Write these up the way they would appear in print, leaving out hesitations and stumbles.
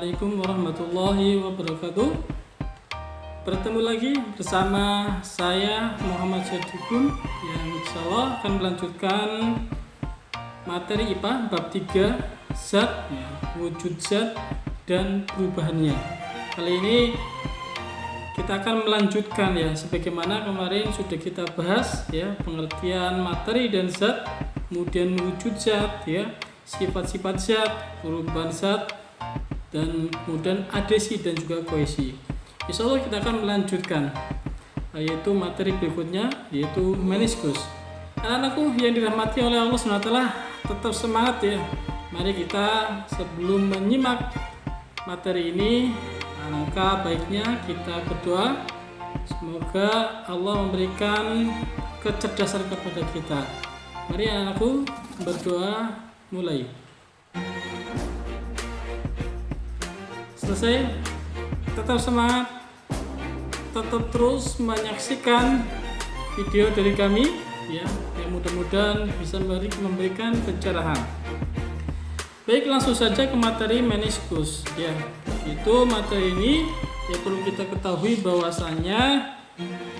Assalamualaikum warahmatullahi wabarakatuh. Bertemu lagi bersama saya Muhammad Syadikun yang insyaallah akan melanjutkan materi IPA bab 3 zat, ya, wujud zat dan perubahannya. Kali ini kita akan melanjutkan, ya, sebagaimana kemarin sudah kita bahas, ya, pengertian materi dan zat, kemudian wujud zat, ya, sifat-sifat zat, perubahan zat, dan kemudian adhesi dan juga kohesi. Insya Allah kita akan melanjutkan, yaitu materi berikutnya, yaitu meniskus. Anak-anakku yang dirahmati oleh Allah SWT, tetap semangat, ya. Mari kita sebelum menyimak materi ini, alangkah baiknya kita berdoa. Semoga Allah memberikan kecerdasan kepada kita. Mari anak-anakku berdoa, mulai. Selesai, tetap semangat, tetap terus menyaksikan video dari kami, ya, yang mudah-mudahan bisa memberikan pencerahan. Baik, langsung saja ke materi meniskus, ya. Itu materi ini ya perlu kita ketahui bahwasanya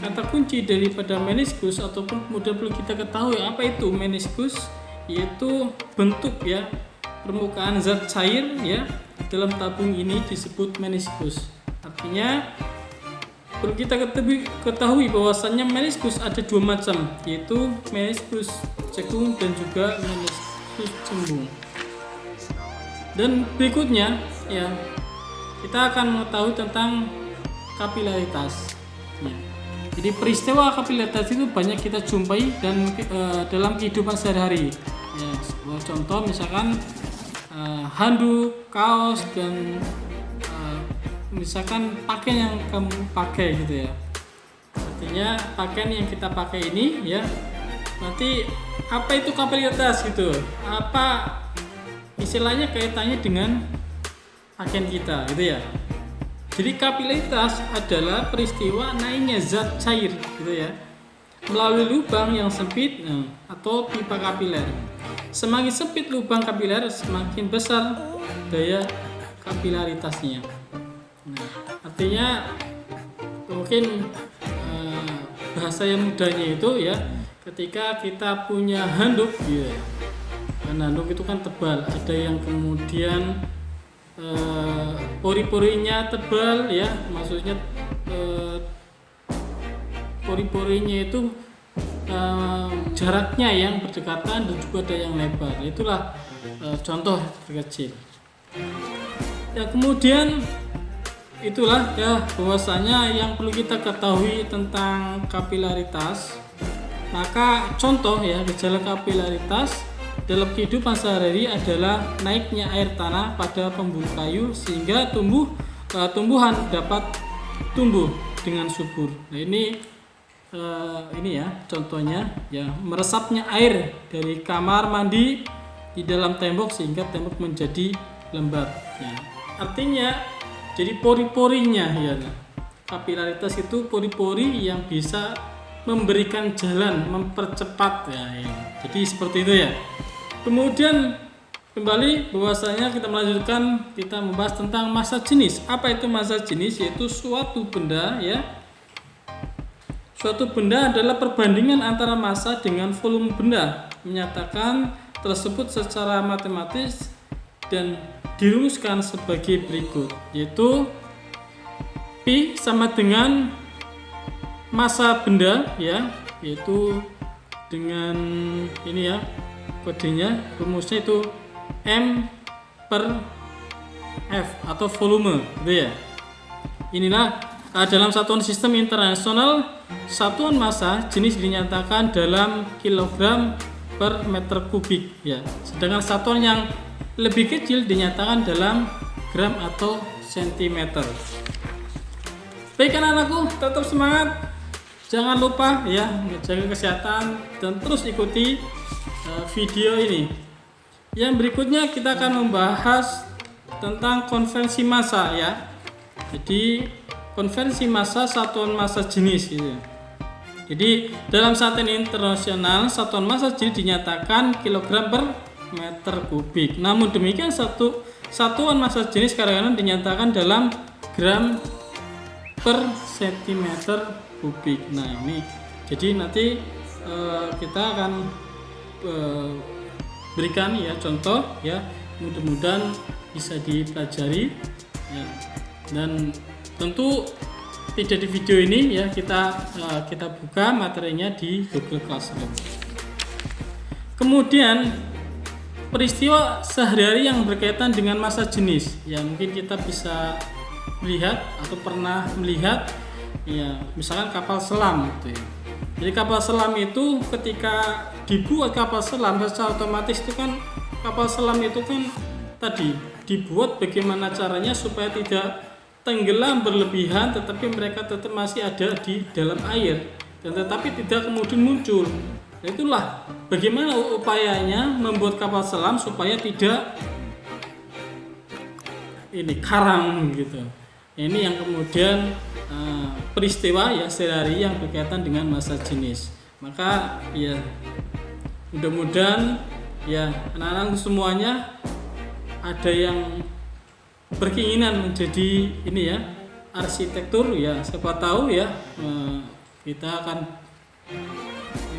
kata kunci daripada meniskus ataupun kemudian perlu kita ketahui apa itu meniskus, yaitu bentuk, ya, permukaan zat cair, ya, dalam tabung ini disebut meniskus. Artinya perlu kita ketahui bahwasannya meniskus ada dua macam, yaitu meniskus cekung dan juga meniskus cembung. Dan berikutnya, ya, kita akan mengetahui tentang kapilaritas, ya. Jadi peristiwa kapilaritas itu banyak kita jumpai dan dalam kehidupan sehari-hari, ya. Contoh misalkan handuk, kaos, dan misalkan pakaian yang kamu pakai, gitu, ya. Artinya pakaian yang kita pakai ini, ya, nanti apa itu kapilaritas, gitu, apa istilahnya kaitannya dengan pakaian kita, gitu, ya. Jadi kapilaritas adalah peristiwa naiknya zat cair, gitu, ya, melalui lubang yang sempit, atau pipa kapiler. Semakin sempit lubang kapiler, semakin besar daya kapilaritasnya. Nah, artinya mungkin bahasa yang mudahnya itu, ya, ketika kita punya handuk, ya, dan handuk itu kan tebal, ada yang kemudian pori-porinya tebal, ya, maksudnya pori-porinya itu jaraknya yang berdekatan dan juga ada yang lebar. Itulah contoh terkecil. Ya, kemudian itulah, ya, bahwasanya yang perlu kita ketahui tentang kapilaritas. Maka contoh, ya, gejala kapilaritas dalam kehidupan sehari-hari adalah naiknya air tanah pada pembuluh kayu sehingga tumbuhan dapat tumbuh dengan subur. Nah, ini ya contohnya, ya, meresapnya air dari kamar mandi di dalam tembok sehingga tembok menjadi lembab, ya. Artinya jadi pori-porinya, ya, kapilaritas itu pori-pori yang bisa memberikan jalan, mempercepat, ya, ya. Jadi seperti itu, ya. Kemudian kembali bahwasanya kita melanjutkan, kita membahas tentang massa jenis. Apa itu massa jenis? Yaitu suatu benda, ya. Suatu benda adalah perbandingan antara massa dengan volume benda. Menyatakan tersebut secara matematis dan dirumuskan sebagai berikut, yaitu Pi sama dengan massa benda, ya, yaitu dengan ini, ya, kodenya, rumusnya itu M per F atau volume, gitu, ya. Inilah dalam satuan sistem internasional, satuan massa jenis dinyatakan dalam kilogram per meter kubik, ya. Sedangkan satuan yang lebih kecil dinyatakan dalam gram atau sentimeter. Baik anak-anakku, tetap semangat. Jangan lupa, ya, menjaga kesehatan dan terus ikuti video ini. Yang berikutnya kita akan membahas tentang konvensi massa, ya. Jadi konvensi massa satuan massa jenis, gitu. Jadi dalam satuan internasional satuan massa jenis dinyatakan kilogram per meter kubik. Namun demikian satuan massa jenis kadang-kadang dinyatakan dalam gram per sentimeter kubik. Nah ini jadi nanti kita akan berikan ya contoh ya, mudah-mudahan bisa dipelajari ya. Dan tentu tidak di video ini ya, kita buka materinya di Google Classroom. Kemudian peristiwa sehari-hari yang berkaitan dengan massa jenis ya, mungkin kita bisa melihat atau pernah melihat ya, misalkan kapal selam gitu ya. Jadi kapal selam itu ketika dibuat kapal selam secara otomatis itu kan kapal selam itu kan tadi dibuat bagaimana caranya supaya tidak tenggelam berlebihan, tetapi mereka tetap masih ada di dalam air dan tetapi tidak kemudian muncul. Nah, itulah bagaimana upayanya membuat kapal selam supaya tidak ini karang gitu. Ini yang kemudian peristiwa ya sehari-hari yang berkaitan dengan massa jenis. Maka ya mudah-mudahan ya anak-anak semuanya ada yang berkeinginan menjadi ini ya arsitektur ya, siapa tahu ya kita akan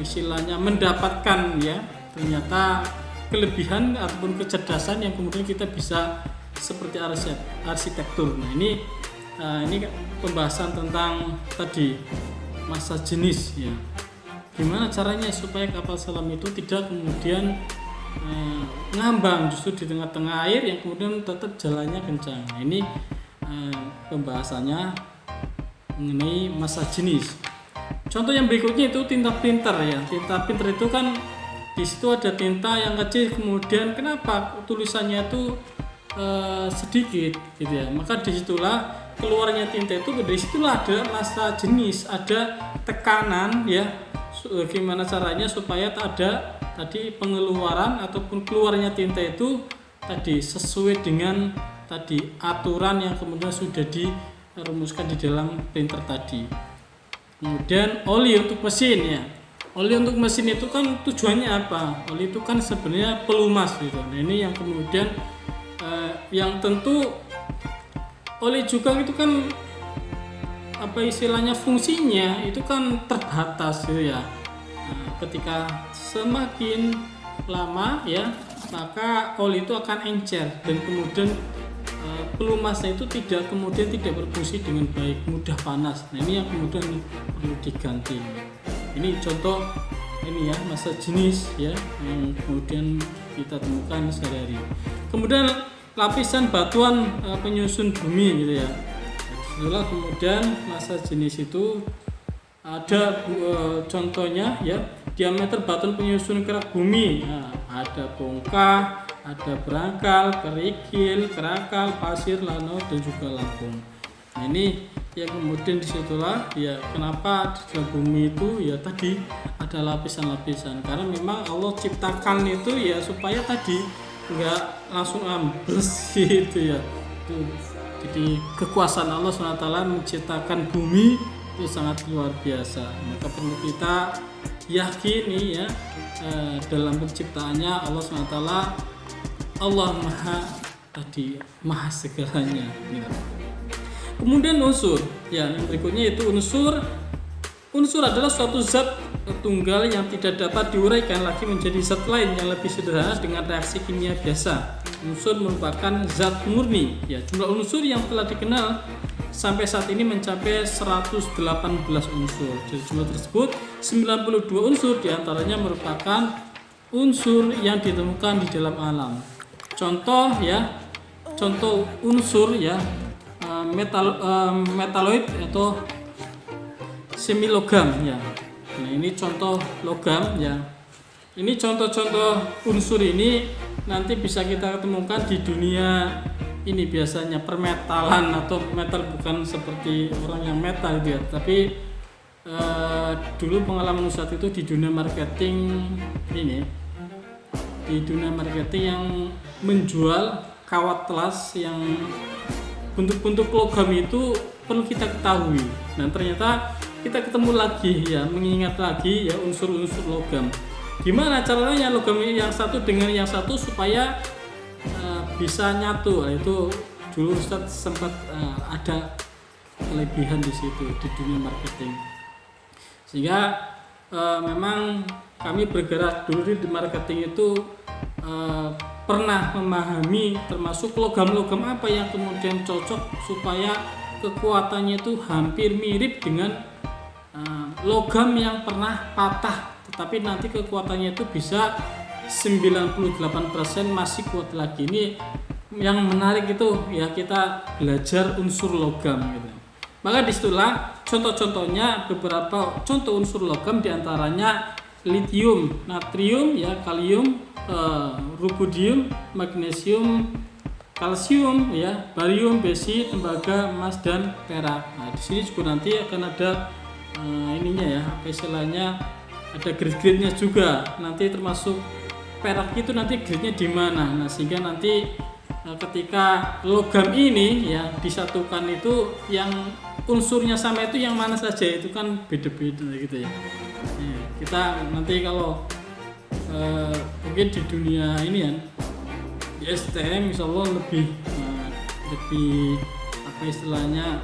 istilahnya mendapatkan ya ternyata kelebihan ataupun kecerdasan yang kemudian kita bisa seperti arsitektur. Nah ini pembahasan tentang tadi massa jenis ya, gimana caranya supaya kapal selam itu tidak kemudian ngambang justru di tengah-tengah air yang kemudian tetap jalannya kencang. Nah, ini pembahasannya mengenai massa jenis. Contoh yang berikutnya itu tinta printer ya. Tinta printer itu kan di situ ada tinta yang kecil, kemudian kenapa tulisannya itu sedikit gitu ya. Maka disitulah keluarnya tinta itu, dari situlah ada massa jenis, ada tekanan ya. Gimana caranya supaya tak ada tadi pengeluaran ataupun keluarnya tinta itu tadi sesuai dengan tadi aturan yang kemudian sudah dirumuskan di dalam printer tadi. Kemudian oli untuk mesin ya. Oli untuk mesin itu kan tujuannya apa? Oli itu kan sebenarnya pelumas gitu. Nah ini yang kemudian yang tentu oli juga itu kan apa istilahnya fungsinya itu kan terbatas gitu ya. Nah, ketika semakin lama ya maka oli itu akan encer dan kemudian pelumasnya itu tidak berfungsi dengan baik, mudah panas. Nah ini yang kemudian perlu diganti. Ini contoh ini ya massa jenis ya yang kemudian kita temukan sehari-hari. Kemudian lapisan batuan penyusun bumi gitu ya. Setelah kemudian massa jenis itu ada contohnya ya, diameter batuan penyusun kerak bumi. Nah, ada bongkah, ada berangkal, kerikil, kerakal, pasir, lanau dan juga lambung. Nah, ini yang kemudian disitulah ya kenapa di dalam bumi itu ya tadi ada lapisan-lapisan, karena memang Allah ciptakan itu ya supaya tadi enggak langsung ambles gitu ya. Jadi kekuasaan Allah SWT menciptakan bumi itu sangat luar biasa. Maka perlu kita yakini ya dalam penciptaannya Allah SWT, Allah maha segalanya gitu. Kemudian unsur ya, yang berikutnya itu unsur adalah suatu zat tunggal yang tidak dapat diuraikan lagi menjadi zat lain yang lebih sederhana dengan reaksi kimia biasa. Unsur merupakan zat murni ya. Jumlah unsur yang telah dikenal sampai saat ini mencapai 118 unsur. Dari jumlah tersebut 92 unsur diantaranya merupakan unsur yang ditemukan di dalam alam. Contoh unsur ya metaloid atau semi logam ya. Nah ini contoh logam ya. Ini contoh-contoh unsur ini nanti bisa kita ketemukan di dunia ini, biasanya permetalan atau metal, bukan seperti orang yang metal gitu ya. Tapi dulu pengalaman Ustadz itu di dunia marketing ini, di dunia marketing yang menjual kawat telas yang bentuk-bentuk logam itu perlu kita ketahui. Nah ternyata kita ketemu lagi ya, mengingat lagi ya unsur-unsur logam. Gimana caranya logam yang satu dengan yang satu supaya bisa nyatu? Itu dulu Ustadz sempat ada kelebihan di situ di dunia marketing, sehingga memang kami bergerak dulu di marketing itu pernah memahami termasuk logam-logam apa yang kemudian cocok supaya kekuatannya itu hampir mirip dengan logam yang pernah patah, tetapi nanti kekuatannya itu bisa 98% masih kuat lagi. Ini yang menarik itu ya, kita belajar unsur logam gitu. Maka disitulah contoh-contohnya, beberapa contoh unsur logam diantaranya lithium, natrium, ya, kalium, rubidium, magnesium, kalsium, ya, barium, besi, tembaga, emas, dan perak. Nah, di sini juga nanti akan ada ininya ya, apa istilahnya, ada grade-grade-nya juga. Nanti termasuk perak itu nanti grade-nya di mana. Nah, sehingga nanti ketika logam ini ya disatukan itu yang unsurnya sama itu yang mana saja, itu kan beda-beda gitu ya. Kita nanti kalau mungkin di dunia ini ya, di STM insya Allah lebih apa istilahnya,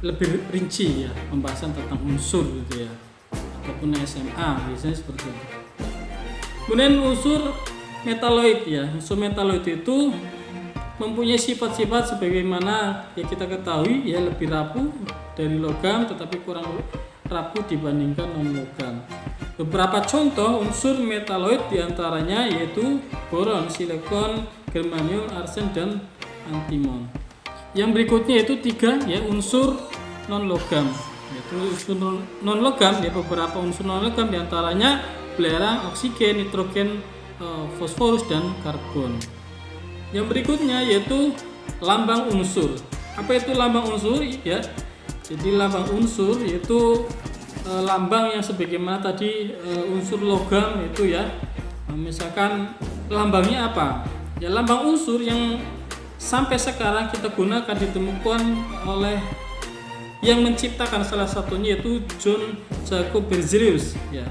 lebih rinci ya pembahasan tentang unsur gitu ya, ataupun SMA biasanya seperti itu. Kemudian unsur metaloid ya, unsur metaloid itu mempunyai sifat-sifat sebagaimana yang kita ketahui ya, lebih rapuh dari logam tetapi kurang rapuh dibandingkan non logam. Beberapa contoh unsur metaloid diantaranya yaitu boron, silikon, germanium, arsen, dan antimon. Yang berikutnya itu 3 ya, unsur non logam. Yaitu unsur non logam ya, beberapa unsur non logam diantaranya belerang, oksigen, nitrogen, fosforus, dan karbon. Yang berikutnya yaitu lambang unsur. Apa itu lambang unsur ya? Jadi lambang unsur yaitu lambang yang sebagaimana tadi unsur logam itu ya. Misalkan lambangnya apa? Ya, lambang unsur yang sampai sekarang kita gunakan ditemukan oleh yang menciptakan salah satunya yaitu John Jacob Berzelius ya.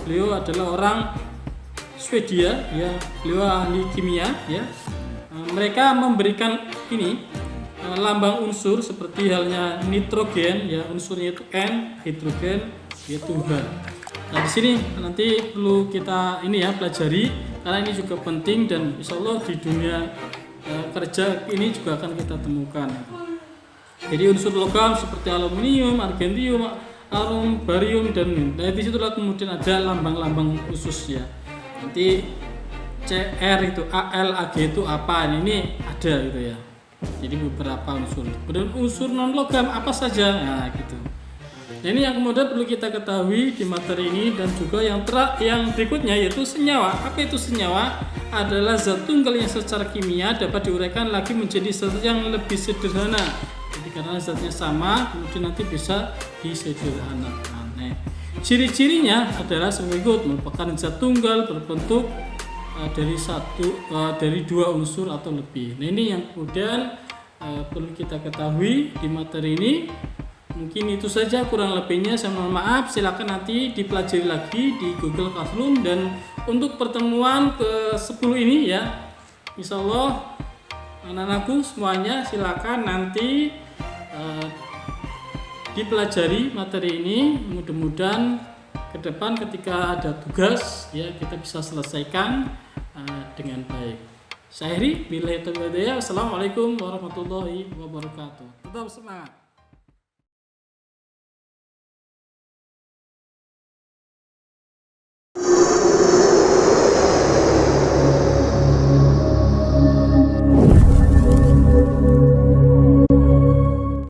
Beliau adalah orang Swedia ya, beliau ahli kimia ya. Mereka memberikan ini lambang unsur seperti halnya nitrogen ya, unsurnya itu N, hidrogen yaitu H. Nah, di sini nanti perlu kita ini ya pelajari karena ini juga penting dan insya Allah di dunia kerja ini juga akan kita temukan. Jadi unsur logam seperti aluminium, argentium, arum, barium, dan nah, di situlah kemudian ada lambang-lambang khusus ya. Nanti CR itu AL, AG itu apa, ini ada gitu ya. Jadi beberapa unsur. Kemudian unsur non logam apa saja, nah gitu. Nah, ini yang kemudian perlu kita ketahui di materi ini. Dan juga yang berikutnya yaitu senyawa. Apa itu senyawa? Adalah zat tunggal yang secara kimia dapat diuraikan lagi menjadi zat yang lebih sederhana. Jadi karena zatnya sama, kemudian nanti bisa disederhanakan. Nah, ciri-cirinya adalah sebagai berikut: merupakan zat tunggal berbentuk dari 2 unsur atau lebih. Nah, ini yang kemudian perlu kita ketahui di materi ini. Mungkin itu saja, kurang lebihnya saya mohon maaf. Silakan nanti dipelajari lagi di Google Classroom. Dan untuk pertemuan ke-10 ini ya, insya Allah anak-anakku semuanya silakan nanti dipelajari materi ini. Mudah-mudahan ke depan ketika ada tugas ya kita bisa selesaikan dengan baik. Saya akhiri, billahi taufiq wal hidayah. Wassalamualaikum warahmatullahi wabarakatuh. Tetap semangat.